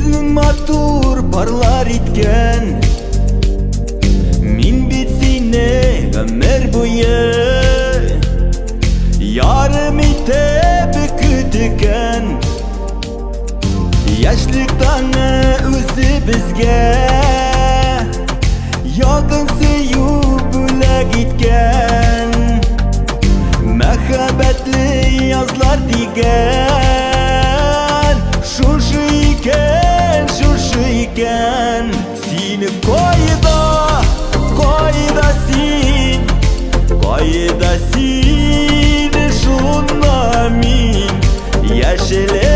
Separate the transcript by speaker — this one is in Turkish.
Speaker 1: Yüzün mattur parlar itken, min bit seni ömür boyu yarım ite bükütüken. Yaşlıktan özü bizge yakın seyu bile gitken. Mehabetli yazlar digen, şuşu iken seni koyda sin şunna min yaşlı